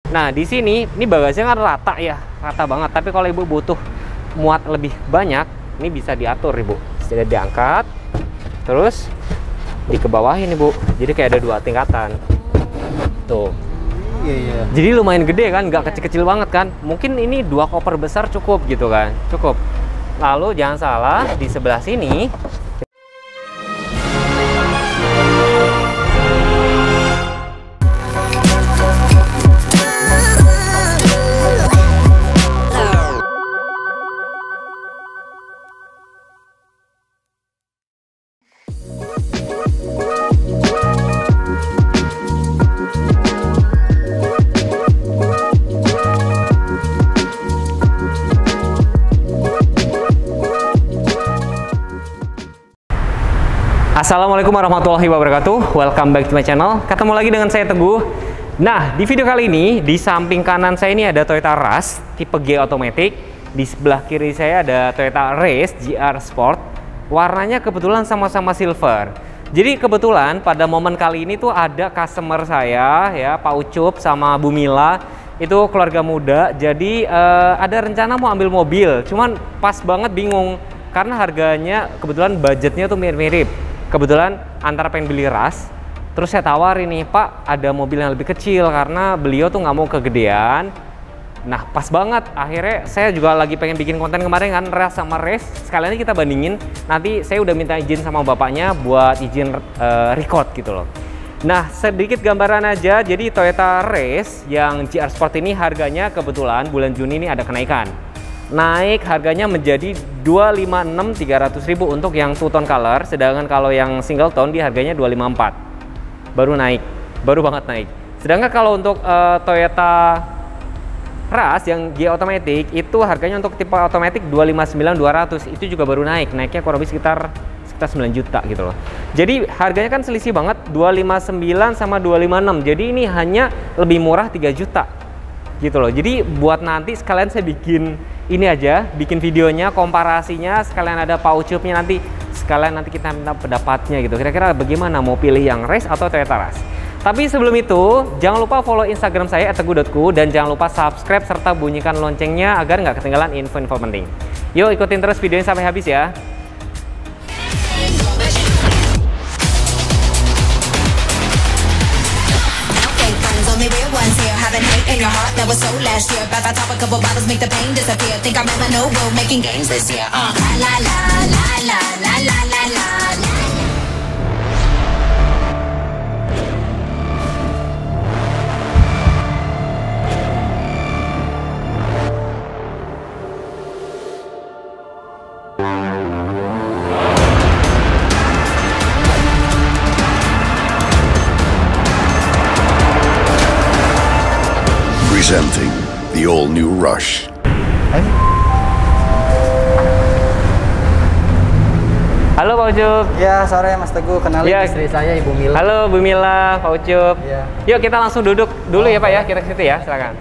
Nah, di sini ini bagasinya kan rata ya, rata banget. Tapi kalau ibu butuh muat lebih banyak, ini bisa diatur ibu. Sudah diangkat, terus dikebawahin ibu. Jadi kayak ada 2 tingkatan. Tuh. Iya. Jadi lumayan gede kan, nggak kecil-kecil banget kan. Mungkin ini 2 koper besar cukup gitu kan, cukup. Lalu jangan salah, di sebelah sini Assalamualaikum warahmatullahi wabarakatuh. Welcome back to my channel. Ketemu lagi dengan saya Teguh. Nah, di video kali ini di samping kanan saya ini ada Toyota Rush tipe G Automatic. Di sebelah kiri saya ada Toyota Race GR Sport. Warnanya kebetulan sama-sama silver. Jadi kebetulan pada momen kali ini tuh ada customer saya ya, Pak Ucup sama Bu Mila. Itu keluarga muda. Jadi ada rencana mau ambil mobil. Cuman pas banget bingung karena harganya kebetulan budgetnya tuh mirip-mirip. Kebetulan antara pengen beli Rush, terus saya tawarin nih, Pak ada mobil yang lebih kecil karena beliau tuh nggak mau kegedean. Nah pas banget, akhirnya saya juga lagi pengen bikin konten kemarin kan, Rush sama Race, sekalian kita bandingin. Nanti saya udah minta izin sama bapaknya buat izin record gitu loh. Nah sedikit gambaran aja, jadi Toyota Race yang GR Sport ini harganya kebetulan bulan Juni ini ada kenaikan. Naik harganya menjadi 256.300.000 untuk yang two tone color, sedangkan kalau yang single tone di harganya 254. Baru naik, baru banget naik. Sedangkan kalau untuk Toyota Rush yang G Automatic itu harganya untuk tipe automatic 259.200, itu juga baru naik, naiknya kurang lebih sekitar 9 juta gitu loh. Jadi harganya kan selisih banget, 259 sama 256. Jadi ini hanya lebih murah 3 juta gitu loh. Jadi buat nanti sekalian saya bikin ini aja, bikin videonya, komparasinya, sekalian ada Pak Ucupnya nanti, sekalian nanti kita minta pendapatnya gitu. Kira-kira bagaimana, mau pilih yang Race atau Toyota Rush? Tapi sebelum itu, jangan lupa follow Instagram saya @teguh.ku dan jangan lupa subscribe serta bunyikan loncengnya agar nggak ketinggalan info-info penting. Yuk ikutin terus videonya sampai habis ya. Having hate in your heart that was so last year. About to top a couple bottles, make the pain disappear. Think I'm in the no road, making games this year. La la la la la la la la la. Presenting the all-new Rush. Halo Pak Ucup. Ya, sore Mas Teguh. Kenalin Ya. istri saya Ibu Mila. Halo Bu Mila, Pak Ucup. Ya. Yuk kita langsung duduk dulu ya Pak ya, kita ke situ ya, silakan.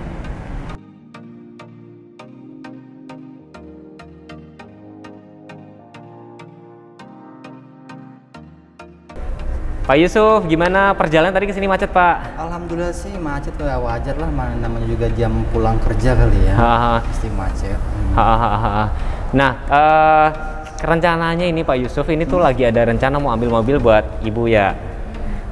Pak Yusuf, gimana perjalanan tadi ke sini macet Pak? Alhamdulillah sih macet ya, wajar lah, namanya juga jam pulang kerja kali ya. Pasti macet. Nah, rencananya ini Pak Yusuf ini tuh lagi ada rencana mau ambil mobil buat ibu ya.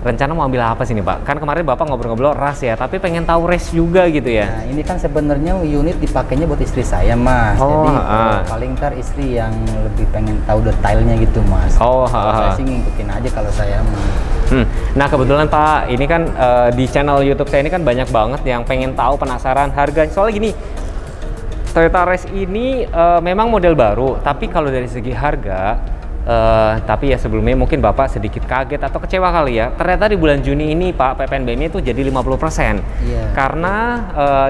Rencana mau ambil apa sih nih Pak? Kan kemarin Bapak ngobrol-ngobrol Rush ya, tapi pengen tahu Race juga gitu ya. Nah, ini kan sebenarnya unit dipakainya buat istri saya Mas. Jadi paling ntar istri yang lebih pengen tahu detailnya gitu Mas. Saya sih ngikutin aja kalau saya Mas. Nah kebetulan Pak, ini kan di channel YouTube saya ini kan banyak banget yang pengen tahu, penasaran harga. Soalnya gini, Toyota Race ini memang model baru, tapi kalau dari segi harga, tapi ya sebelumnya mungkin Bapak sedikit kaget atau kecewa kali ya. Ternyata di bulan Juni ini Pak, PPNBM itu jadi 50%. Iya. Karena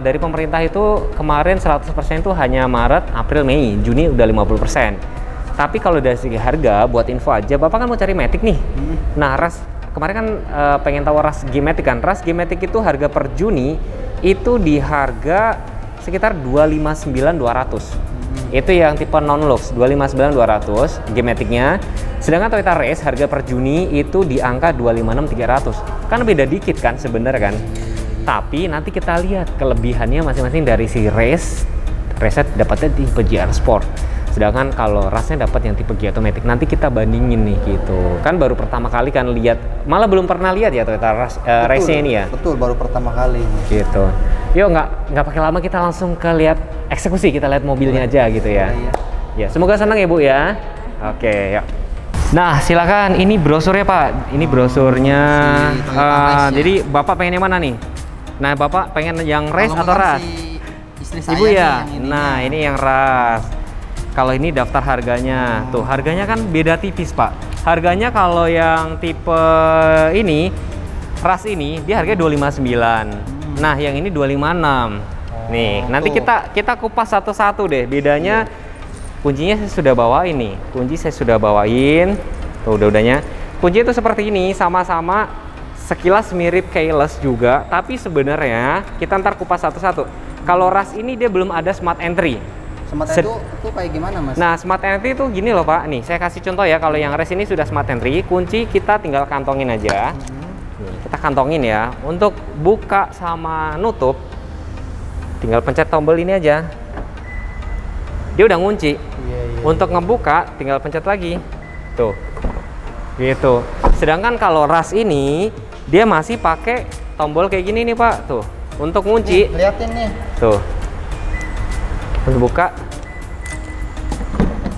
dari pemerintah itu kemarin 100% itu hanya Maret, April, Mei. Juni udah 50%. Tapi kalau dari segi harga, buat info aja, Bapak kan mau cari Matic nih. Nah, Rush kemarin kan pengen tahu Rush G-Matic kan. Rush G-Matic itu harga per Juni itu di harga sekitar 259.200. Itu yang tipe non-lux 259.200 G-Matic-nya. Sedangkan Toyota Race harga per Juni itu di angka 256.300. Kan beda dikit kan sebenarnya kan. Tapi nanti kita lihat kelebihannya masing-masing dari si race dapatnya tipe GR Sport. Sedangkan kalau rasnya dapat yang tipe G Automatic, nanti kita bandingin nih gitu. Kan baru pertama kali kan lihat, malah belum pernah lihat ya Toyota race-nya ini ya. Betul, baru pertama kali. Gitu. Yuk nggak pakai lama, kita langsung ke lihat eksekusi, kita lihat mobilnya aja gitu ya. Ya, semoga senang ya Bu ya. Oke, yuk. Nah, silakan. Ini brosurnya Pak. Ini brosurnya. Jadi Bapak pengen yang mana nih? Nah, Bapak pengen yang race atau ras? Ibu ya. Nah, ini yang ras. Kalau ini daftar harganya, tuh harganya kan beda tipis Pak. Harganya kalau yang tipe ini, ras ini, dia harganya 259. Nah yang ini 256. Nih, nanti kita kupas satu-satu deh. Bedanya, kuncinya saya sudah bawain nih. Kunci saya sudah bawain. Tuh udah-udahnya. Kunci itu seperti ini, sama-sama sekilas mirip keyless juga. Tapi sebenarnya kita ntar kupas satu-satu. Kalau ras ini dia belum ada smart entry. Smart entry itu kayak gimana Mas? Nah, smart entry itu gini loh Pak. Nih, saya kasih contoh ya. Kalau yang race ini sudah smart entry, kunci kita tinggal kantongin aja. Kita kantongin ya. Untuk buka sama nutup, tinggal pencet tombol ini aja. Dia udah ngunci. Untuk ngebuka, tinggal pencet lagi. Tuh, gitu. Sedangkan kalau ras ini, dia masih pakai tombol kayak gini nih Pak. Tuh, untuk ngunci. Liatin nih. Tuh. Buka.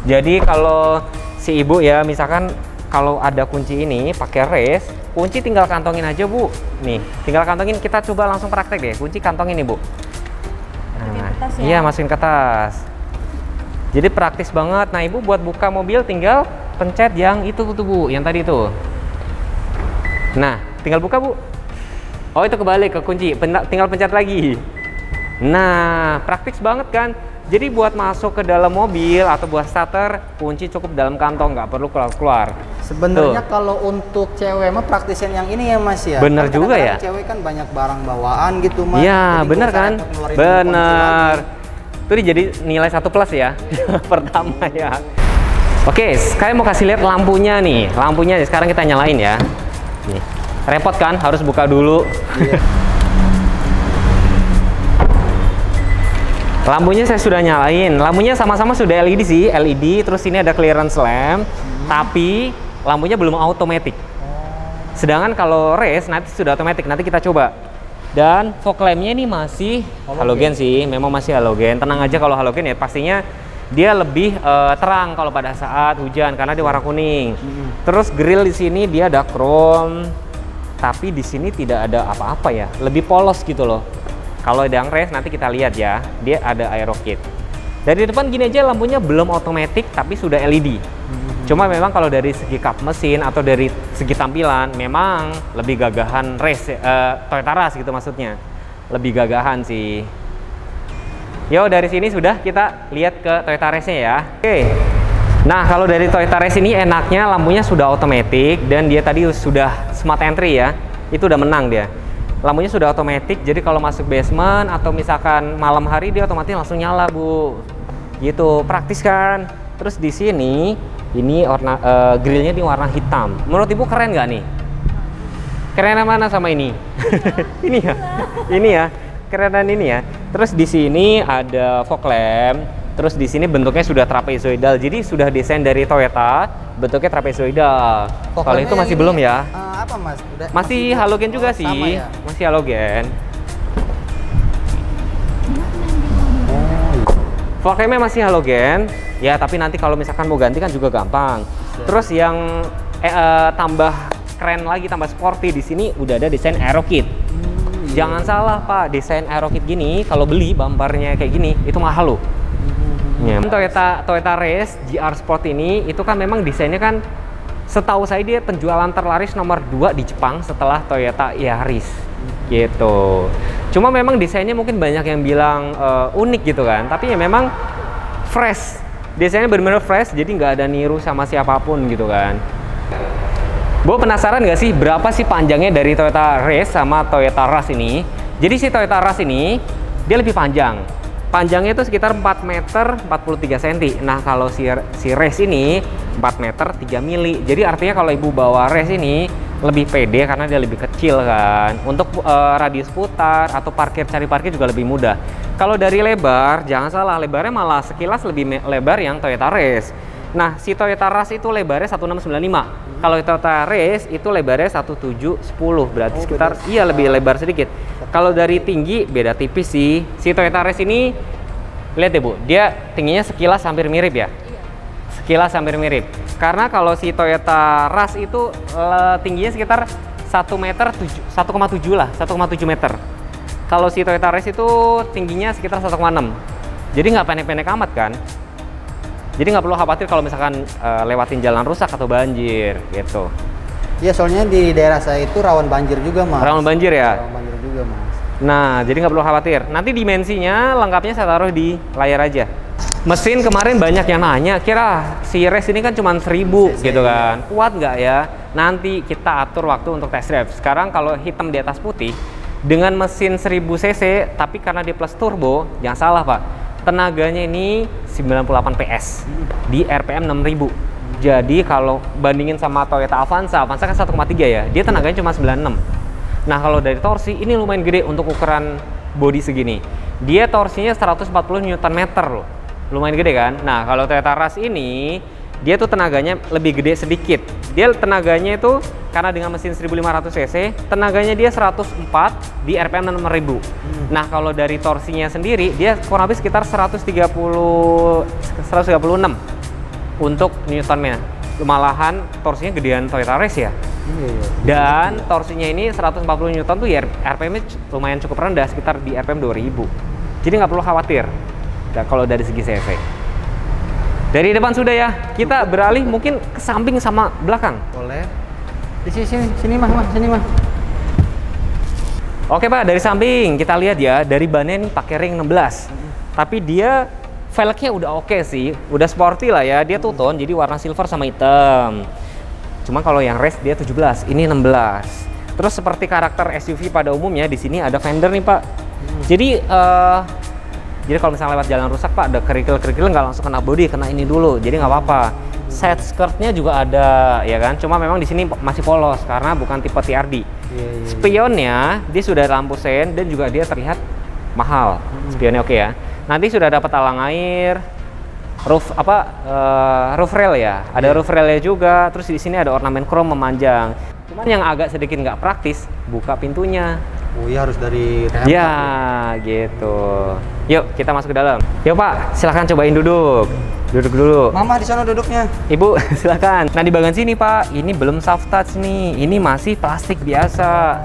Jadi kalau si ibu ya, misalkan kalau ada kunci ini pakai race, kunci tinggal kantongin aja Bu. Nih, tinggal kantongin. Kita coba langsung praktek deh. Kunci kantongin nih Bu. Nah, iya, masukin ke tas. Jadi praktis banget. Nah, ibu buat buka mobil tinggal pencet yang itu tuh Bu, yang tadi tuh. Nah, tinggal buka Bu. Oh, itu kebalik ke kunci. Tinggal pencet lagi. Nah, praktis banget kan? Jadi buat masuk ke dalam mobil atau buat starter, kunci cukup dalam kantong, nggak perlu keluar-keluar. Sebenarnya kalau untuk cewek mah praktisin yang ini ya Mas ya. Bener juga ya. Cewek kan banyak barang bawaan gitu Mas. Iya, bener kan? Bener. Itu jadi nilai 1+ ya. Pertama ya. Oke, saya mau kasih lihat lampunya nih. Lampunya sekarang kita nyalain ya. Nih. Repot kan? Harus buka dulu. Iya. Lampunya saya sudah nyalain. Lampunya sama-sama sudah LED sih, LED. Terus ini ada clearance lamp, tapi lampunya belum automatic. Sedangkan kalau race nanti sudah automatic. Nanti kita coba. Dan fog lampnya ini masih halogen sih, memang masih halogen. Tenang aja kalau halogen ya, pastinya dia lebih terang kalau pada saat hujan karena dia warna kuning. Terus grill di sini dia ada chrome, tapi di sini tidak ada apa-apa ya, lebih polos gitu loh. Kalau yang race nanti kita lihat ya, dia ada aero kit. Dari depan gini aja lampunya belum otomatis tapi sudah LED. Cuma memang kalau dari segi kap mesin atau dari segi tampilan memang lebih gagahan race, Toyota Rush gitu maksudnya. Lebih gagahan sih. Yo, dari sini sudah kita lihat ke Toyota Race-nya ya. Oke. Nah, kalau dari Toyota Race ini enaknya lampunya sudah otomatis dan dia tadi sudah smart entry ya. Itu udah menang dia. Lampunya sudah otomatis, jadi kalau masuk basement atau misalkan malam hari dia otomatis langsung nyala Bu. Gitu, praktis kan. Terus di sini ini warna grillnya di warna hitam. Menurut Ibu keren nggak nih? Keren mana sama ini? Ini ya, ini ya, kerenan ini ya. Terus di sini ada fog lamp. Terus di sini bentuknya sudah trapezoidal, jadi sudah desain dari Toyota, bentuknya trapezoidal. Kalau itu masih belum ya? Apa Mas? Masih halogen juga sih, ya? Masih halogen. Fog lampnya masih halogen, ya tapi nanti kalau misalkan mau ganti kan juga gampang. Terus yang tambah keren lagi, tambah sporty di sini udah ada desain aero kit. Jangan salah Pak, desain aero kit gini kalau beli bumpernya kayak gini itu mahal loh. Ya. Toyota Race GR Sport ini itu kan memang desainnya kan setahu saya dia penjualan terlaris nomor 2 di Jepang setelah Toyota Yaris gitu. Cuma memang desainnya mungkin banyak yang bilang unik gitu kan, tapi ya memang fresh, desainnya benar-benar fresh, jadi nggak ada niru sama siapapun gitu kan. Bu penasaran nggak sih berapa sih panjangnya dari Toyota Race sama Toyota Rush ini? Jadi si Toyota Rush ini dia lebih panjang. Panjangnya itu sekitar 4 meter 43 cm. Nah, kalau si Race ini 4 meter 3 mili. Jadi artinya kalau Ibu bawa Race ini lebih pede karena dia lebih kecil kan. Untuk radius putar atau cari parkir juga lebih mudah. Kalau dari lebar, jangan salah, lebarnya malah sekilas lebih lebar yang Toyota Race. Nah, si Toyota Rush itu lebarnya 1695. Kalau Toyota Race itu lebarnya 1710, berarti sekitar lebih lebar sedikit. Kalau dari tinggi beda tipis sih. Si Toyota Race ini lihat deh Bu, dia tingginya sekilas hampir mirip ya. Sekilas hampir mirip. Karena kalau si Toyota Rush itu tingginya sekitar 1,7 lah, 1,7 meter. Kalau si Toyota Race itu tingginya sekitar 1,6. Jadi nggak pendek-pendek amat kan. Jadi nggak perlu khawatir kalau misalkan lewatin jalan rusak atau banjir gitu. Iya, soalnya di daerah saya itu rawan banjir juga, Mas. Rawan banjir ya? Rawan banjir juga, Mas. Nah, jadi nggak perlu khawatir. Nanti dimensinya lengkapnya saya taruh di layar aja. Mesin kemarin banyak yang nanya, kira si Race ini kan cuma 1000 gitu kan. Kuat nggak ya? Nanti kita atur waktu untuk test drive. Sekarang kalau hitam di atas putih, dengan mesin 1000 cc, tapi karena dia plus turbo, jangan salah Pak. Tenaganya ini 98 PS di RPM 6000. Jadi kalau bandingin sama Toyota Avanza kan 1,3 ya, dia tenaganya cuma 96. Nah kalau dari torsi ini lumayan gede untuk ukuran bodi segini. Dia torsinya 140 Nm loh, lumayan gede kan. Nah kalau Toyota Rush ini dia tuh tenaganya lebih gede sedikit. Dia tenaganya itu karena dengan mesin 1500 cc, tenaganya dia 104 di RPM 6000. Nah kalau dari torsinya sendiri dia kurang lebih sekitar 136 untuk Newtonnya. Malahan torsinya gedean Toyota Race ya. Dan torsinya ini 140 Newton tuh ya RPM-nya lumayan cukup rendah, sekitar di RPM 2000. Jadi nggak perlu khawatir kalau dari segi cc. Dari depan sudah ya, kita beralih mungkin ke samping sama belakang. Boleh. Di sini Mas, sini Mas. Oke Pak, dari samping kita lihat ya, dari bannya ini pakai ring 16. Tapi dia velgnya udah oke sih, udah sporty lah ya. Dia two-tone, jadi warna silver sama hitam. Cuma kalau yang Race dia 17, ini 16. Terus seperti karakter SUV pada umumnya, di sini ada fender nih Pak. Jadi kalau misalnya lewat jalan rusak Pak, ada kerikil-kerikil nggak langsung kena bodi, kena ini dulu. Jadi nggak apa-apa. Side skirtnya juga ada, ya kan? Cuma memang di sini masih polos karena bukan tipe TRD. Spionnya dia sudah lampu sen dan juga dia terlihat mahal. Spionnya oke ya. Nanti sudah dapat talang air, roof rail ya. Ada roof railnya juga. Terus di sini ada ornamen chrome memanjang. Cuman yang agak sedikit nggak praktis, buka pintunya. Oh iya, harus dari rem. Ya, gitu. Yuk, kita masuk ke dalam. Yuk Pak, silahkan cobain duduk. Duduk dulu. Mama di sana duduknya. Ibu, silahkan. Nah di bagian sini Pak, ini belum soft touch nih. Ini masih plastik biasa.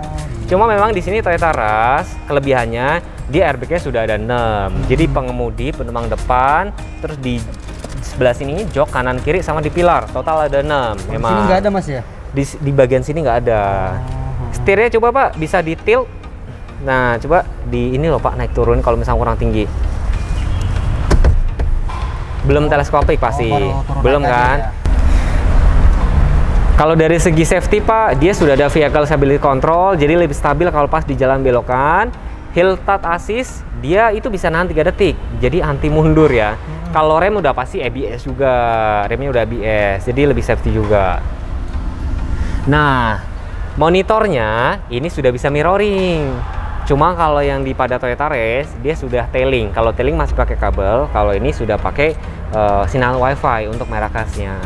Cuma memang di sini Toyota Rush kelebihannya dia airbagnya sudah ada 6. Jadi pengemudi, penumpang depan, terus di sebelah sini jok kanan kiri sama di pilar total ada 6. Memang. Di sini nggak ada Mas ya? Di bagian sini nggak ada. Setirnya coba Pak bisa di tilt. Nah coba di ini loh Pak, naik turun kalau misalnya kurang tinggi. Belum teleskopik pasti, belum kan? Ya. Kalau dari segi safety Pak, dia sudah ada vehicle stability control, jadi lebih stabil kalau pas di jalan belokan. Hill touch assist, dia itu bisa nahan 3 detik, jadi anti mundur ya. Kalau rem udah pasti ABS juga, remnya udah ABS, jadi lebih safety juga. Nah, monitornya ini sudah bisa mirroring. Cuma kalau yang di pada Toyota Race dia sudah tailing. Kalau tailing masih pakai kabel, kalau ini sudah pakai sinyal WiFi untuk merakasnya.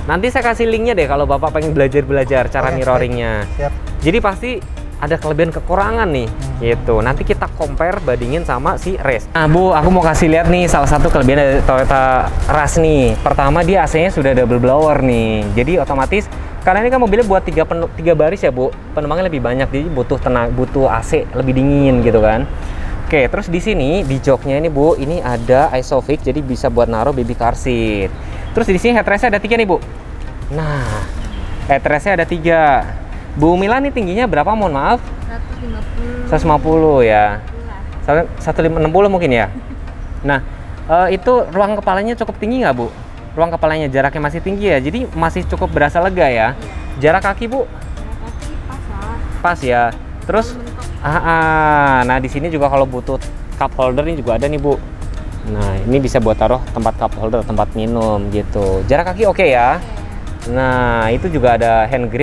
Nanti saya kasih linknya deh kalau Bapak pengen belajar cara mirroringnya. Jadi pasti ada kelebihan kekurangan nih, gitu. Nanti kita compare bandingin sama si Race. Nah Bu, aku mau kasih lihat nih salah satu kelebihan dari Toyota Rush nih. Pertama dia AC-nya sudah double blower nih, jadi otomatis. Karena ini kan mobilnya buat 3 baris ya Bu, penumpangnya lebih banyak, jadi butuh AC lebih dingin gitu kan. Oke, terus di sini di joknya ini Bu, ini ada Isofix, jadi bisa buat naruh baby car seat. Terus di sini headrestnya ada 3 nih Bu. Nah, headrestnya ada 3. Bu Mila nih tingginya berapa? Mohon maaf. 150 ya. 160 mungkin ya. Nah, itu ruang kepalanya cukup tinggi nggak Bu? Ruang kepalanya jaraknya masih tinggi ya, jadi masih cukup berasa lega ya. Jarak kaki Bu? Jarak kaki pas lah. Pas ya. Terus, nah di sini juga kalau butuh cup holder ini juga ada nih Bu. Nah ini bisa buat taruh tempat cup holder, tempat minum gitu. Jarak kaki oke ya. Nah itu juga ada hand grip.